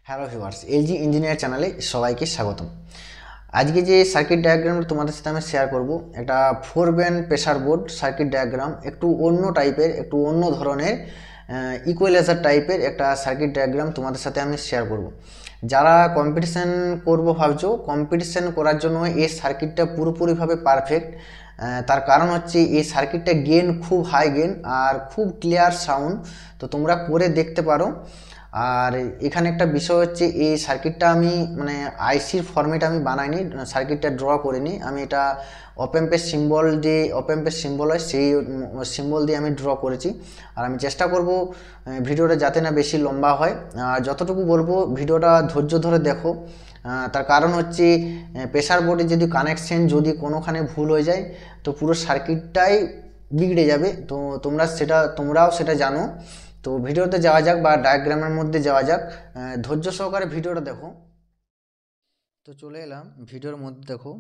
Hello viewers, LG engineer চ্যানেলে সবাইকে স্বাগতম। আজকে যে সার্কিট ডায়াগ্রামটা তোমাদের সাথে আমি শেয়ার করব, এটা 4 band pressure board circuit diagram. একটু অন্য টাইপের, একটু অন্য ধরনের ইকুয়ালাইজার টাইপের একটা সার্কিট ডায়াগ্রাম তোমাদের সাথে আমি শেয়ার করব। যারা কম্পিটিশান করবো ভাবছো, কম্পিটিশান করার জন্য এই সার্কিটটা পুরোপুরিভাবে পারফেক্ট। তার কারণ হচ্ছে এই সার্কিটটা গেন খুব হাই গেন আর খুব ক্লিয়ার সাউন্ড। তো তোমরা করে দেখতে পারো। আর এখানে একটা বিষয় হচ্ছে, এই সার্কিটটা আমি মানে আইসির ফরম্যাট আমি বানাইনি, সার্কিটটা ড্র করিনি আমি। এটা অপেম্পের সিম্বল, যে অপেম্পের সিম্বল হয় সেই সিম্বল দিয়ে আমি ড্র করেছি। আর আমি চেষ্টা করব ভিডিওটা যাতে না বেশি লম্বা হয়। আর যতটুকু বলবো ভিডিওটা ধৈর্য ধরে দেখো। তার কারণ হচ্ছে প্রেসার বোর্ডে যদি কানেকশন যদি কোনোখানে ভুল হয়ে যায় তো পুরো সার্কিটটাই বিগড়ে যাবে। তো তোমরাও সেটা জানো। তো ভিডিওতে যাওয়া যাক বা ডায়াগ্রামের মধ্যে যাওয়া যাক। ধৈর্য সহকারে ভিডিওটা দেখো। তো চলে এলাম ভিডিওর মধ্যে, দেখো।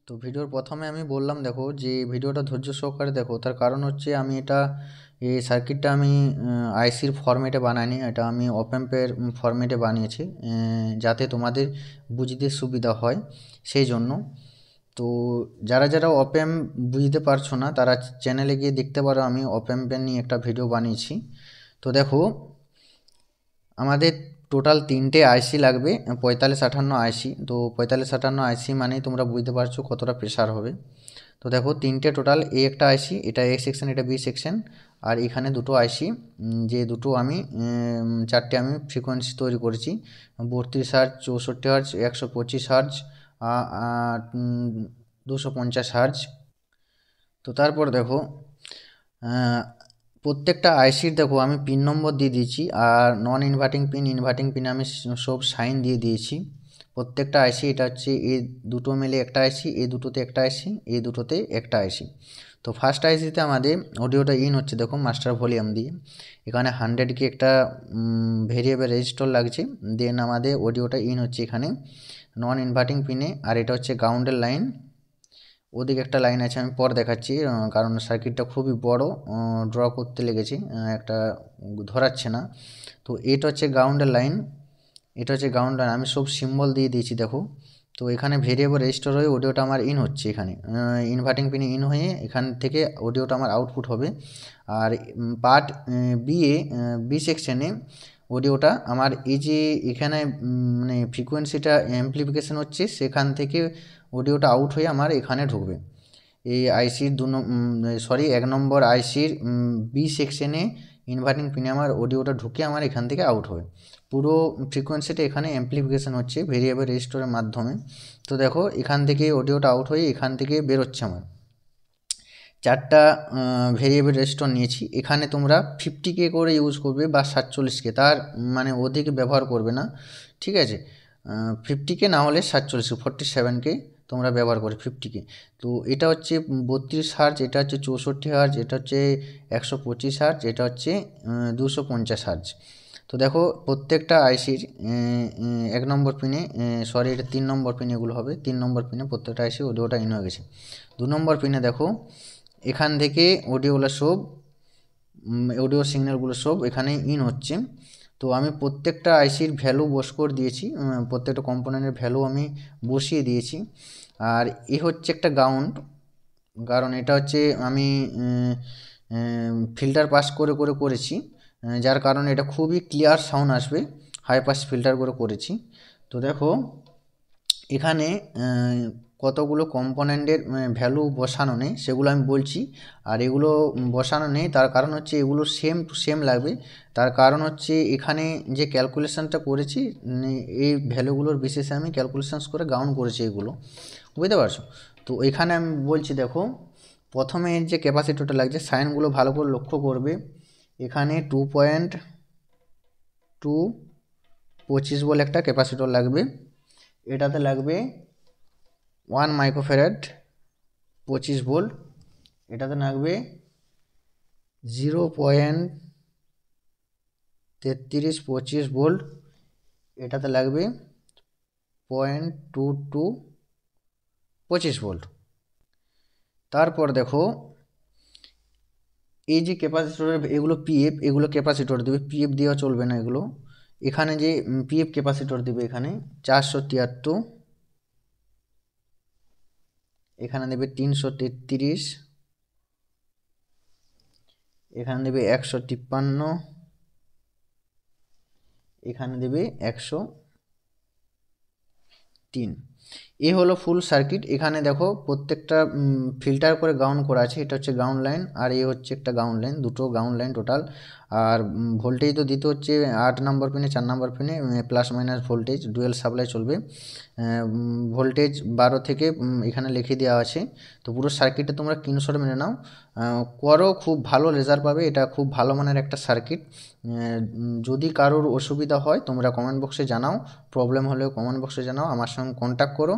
তো ভিডিওর প্রথমে আমি বললাম দেখো যে ভিডিওটা ধৈর্য সহকারে দেখো। তার কারণ হচ্ছে আমি এই সার্কিটটা আমি আইসির ফরম্যাটে বানাইনি, এটা আমি অপ্যাম্পের ফরম্যাটে বানিয়েছি, যাতে তোমাদের বুঝতে সুবিধা হয় সেই জন্য। তো যারা যারা অপ্যাম্প বুঝতে পারছো না তারা চ্যানেলে গিয়ে দেখতে পারো, আমি অপ্যাম্পের নিয়ে একটা ভিডিও বানিয়েছি। তো দেখো, আমাদের টোটাল 3টে আইসি লাগবে, 4558 আইসি। তো 4558 আইসি মানেই তোমরা বুঝতে পারছো কতটা প্রেশার হবে। তো দেখো 3টে টোটাল, এ একটা আইসি, এটা এ সেকশন, এটা বি সেকশন। আর এখানে দুটো আইসি, যে দুটো আমি 4টে আমি ফ্রিকোয়েন্সি তৈরি করেছি: 32 হার্জ, 64 হার্জ, 125 হার্জ, 250 হার্জ। তো তারপর দেখো, প্রত্যেকটা আইসির দেখো আমি পিন নম্বর দিয়ে দিয়েছি, আর নন ইনভার্টিং পিন, ইনভার্টিং পিন আমি সব সাইন দিয়ে দিয়েছি প্রত্যেকটা আইসি। এটা হচ্ছে এ দুটো মিলে একটা আইসি, এ দুটোতে একটা আইসি, এ দুটোতে একটা আইসি। তো ফার্স্ট আইসিতে আমাদের অডিওটা ইন হচ্ছে, দেখো মাস্টার ভলিউম দিয়ে। এখানে 100 কি একটা ভেরিয়েবল রেজিস্টার লাগছে, দেন আমাদের অডিওটা ইন হচ্ছে এখানে নন ইনভার্টিং পিনে। আর এটা হচ্ছে গ্রাউন্ডের লাইন, ওদিকে একটা লাইন আছে, আমি পর দেখাচ্ছি, কারণ সার্কিটটা খুবই বড়, ড্র করতে লেগেছে, একটা ধরাচ্ছে না। তো এটা হচ্ছে গ্রাউন্ডের লাইন, এটা হচ্ছে গ্রাউন্ড লাইন, আমি সব সিম্বল দিয়ে দিয়েছি দেখো। তো এখানে ভেরিয়েবল রেজিস্টার হয়ে অডিওটা আমার ইন হচ্ছে, এখানে ইনভার্টিং পিনে ইন হয়ে এখান থেকে অডিওটা আমার আউটপুট হবে। আর পার্ট বি সেকশনে অডিওটা আমার এই যে এখানে মানে ফ্রিকোয়েন্সিটা অ্যাম্প্লিফিকেশন হচ্ছে, সেখান থেকে অডিওটা আউট হয়ে আমার এখানে ঢুকবে। এই আইসির 1 নম্বর আইসির বি সেকশনে ইনভার্টিং পিনে আমার অডিওটা ঢুকে আমার এখান থেকে আউট হবে। পুরো ফ্রিকোয়েন্সিটা এখানে অ্যাম্প্লিফিকেশন হচ্ছে ভেরিয়েবল রেজিস্টারের মাধ্যমে। তো দেখো এখান থেকে অডিওটা আউট হয়ে এখান থেকে বেরোচ্ছে আমার। 4টা ভেরিয়েবল রেজিস্টার নিয়েছি। এখানে তোমরা 50K করে ইউজ করবে বা 47K, তার মানে অধিক ব্যবহার করবে না, ঠিক আছে। 50K না হলে 47K, 47K তোমরা ব্যবহার করে 50K। তো এটা হচ্ছে 32 হার্জ, এটা হচ্ছে 64 হার্জ, এটা হচ্ছে 125 হার্জ, এটা হচ্ছে 250 হার্জ। তো দেখো প্রত্যেকটা আইসির 1 নম্বর পিনে, সরি এটা 3 নম্বর পিনে এগুলো হবে, 3 নম্বর পিনে প্রত্যেকটা আইসি অডিওটা ইন হয়ে গেছে। 2 নম্বর পিনে দেখো এখান থেকে অডিওগুলো সব, অডিও সিগন্যালগুলো সব এখানে ইন হচ্ছে। তো আমি প্রত্যেকটা আইসির ভ্যালু করে দিয়েছি, প্রত্যেকটা কম্পোনেন্টের ভ্যালু আমি বসিয়ে দিয়েছি। আর এ হচ্ছে একটা গ্রাউন্ড, কারণ এটা হচ্ছে আমি ফিল্টার পাস করে করে করেছি, যার কারণে এটা খুবই ক্লিয়ার সাউন্ড আসবে, হাই পাস ফিল্টার করে করেছি। তো দেখো এখানে কতগুলো কম্পোনেন্টের ভ্যালু বসানো নেই সেগুলো আমি বলছি। আর এগুলো বসানো নেই তার কারণ হচ্ছে এগুলো সেম টু সেম লাগবে। তার কারণ হচ্ছে এখানে যে ক্যালকুলেশানটা করেছি, এই ভ্যালুগুলোর বিশেষে আমি ক্যালকুলেশানস করে গ্রাউন্ড করেছি এগুলো, বুঝতে পারছো। তো এখানে আমি বলছি দেখো, প্রথমে যে ক্যাপাসিটরটা লাগছে সাইনগুলো ভালো করে লক্ষ্য করবে। এখানে 2.225 বলে একটা ক্যাপাসিটর লাগবে, এটাতে লাগবে 1 মাইক্রোফ্যারাড 25 ভোল্ট, এটাতে লাগবে 0.3325 ভোল্ট, এটাতে লাগবে 0.2225 ভোল্ট। তারপর দেখো এই যে ক্যাপাসিটরের এগুলো পিএফ, এগুলো ক্যাপাসিটর দেবে, পিএফ দেওয়া চলবে না এগুলো। এখানে যে পিএফ ক্যাপাসিটর দেবে এখানে 473, এখানে দেবে 333, এখানে দেবে 153, এখানে দেবে 103। এ হলো ফুল সার্কিট। এখানে দেখো প্রত্যেকটা ফিল্টার করে গ্রাউন্ড করা আছে। এটা হচ্ছে গ্রাউন্ড লাইন আর এ হচ্ছে একটা গ্রাউন্ড লাইন, দুটো গ্রাউন্ড লাইন টোটাল। আর ভোল্টেজ তো দিতে হচ্ছে 8 নম্বর পিনে, 4 নম্বর পিনে plus minus voltage dual supply চলবে। ভোল্টেজ 12 থেকে এখানে লিখে দেওয়া আছে। তো পুরো সার্কিটটা তোমরা স্ক্রিনশট মেরে নাও, করো, খুব ভালো রেজাল্ট পাবে। এটা খুব ভালো মানের একটা সার্কিট। যদি কারোর অসুবিধা হয় তোমরা কমেন্ট বক্সে জানাও, প্রবলেম হলেও কমেন্ট বক্সে জানাও, আমার সঙ্গে কন্ট্যাক্ট করো,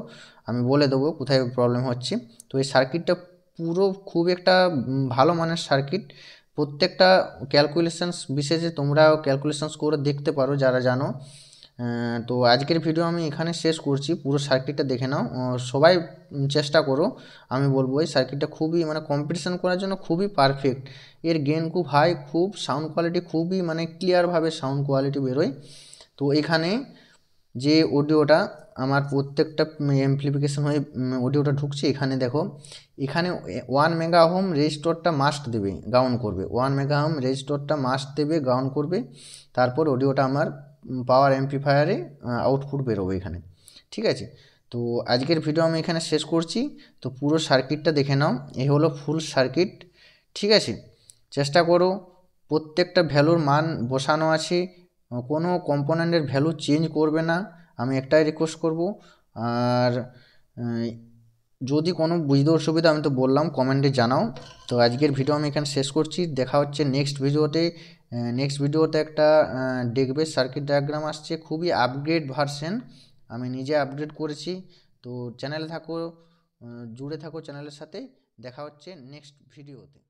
আমি বলে দেবো কোথায় প্রবলেম হচ্ছে। তো এই সার্কিটটা পুরো খুব একটা ভালো মানের সার্কিট। প্রত্যেকটা ক্যালকুলেশনস বিশেষে তোমরা ক্যালকুলেশনস করে দেখতে পারো যারা জানো। তো আজকের ভিডিও আমি এখানে শেষ করছি। পুরো সার্কিটটা দেখে নাও, সবাই চেষ্টা করো। আমি বলবো এই সার্কিটটা খুবই মানে কম্পিটিশান করার জন্য খুবই পারফেক্ট। এর গেন খুব হাই, খুব সাউন্ড কোয়ালিটি খুবই মানে ক্লিয়ারভাবে সাউন্ড কোয়ালিটি বেরোয়। তো এখানে যে অডিওটা আমার প্রত্যেকটা অ্যামপ্লিফিকেশন হয়ে অডিওটা ঢুকছে, এখানে দেখো এখানে 1 মেগা ওহম রেজিস্টরটা মাস্ট দেবে, গ্রাউন্ড করবে। 1 মেগা ওহম রেজিস্টরটা মাস্ট দেবে, গ্রাউন্ড করবে। তারপর অডিওটা আমার পাওয়ার অ্যাম্প্লিফায়ারে আউটপুট বেরোবে এখানে। ঠিক আছে, তো আজকের ভিডিও আমি এখানে শেষ করছি। তো পুরো সার্কিটটা দেখে নাও, এই হলো ফুল সার্কিট। ঠিক আছে, চেষ্টা করো, প্রত্যেকটা ভ্যালুর মান বসানো আছে, কোনো কম্পোনেন্টের ভ্যালু চেঞ্জ করবে না, আমি একটাই রিকোয়েস্ট করব। আর যদি কোনো বুঝতে অসুবিধা আমি তো বললাম কমেন্টে জানাও। তো আজকের ভিডিও আমি এখানে শেষ করছি, দেখা হচ্ছে নেক্সট ভিডিওতে। নেক্সট ভিডিওতে একটা ডেকবেস সার্কিট ডায়াগ্রাম আসছে, খুবই আপগ্রেড ভার্সন, আমি নিজে আপগ্রেড করেছি। তো চ্যানেলে থাকো, জুড়ে থাকো চ্যানেলের সাথে। দেখা হচ্ছে নেক্সট ভিডিওতে।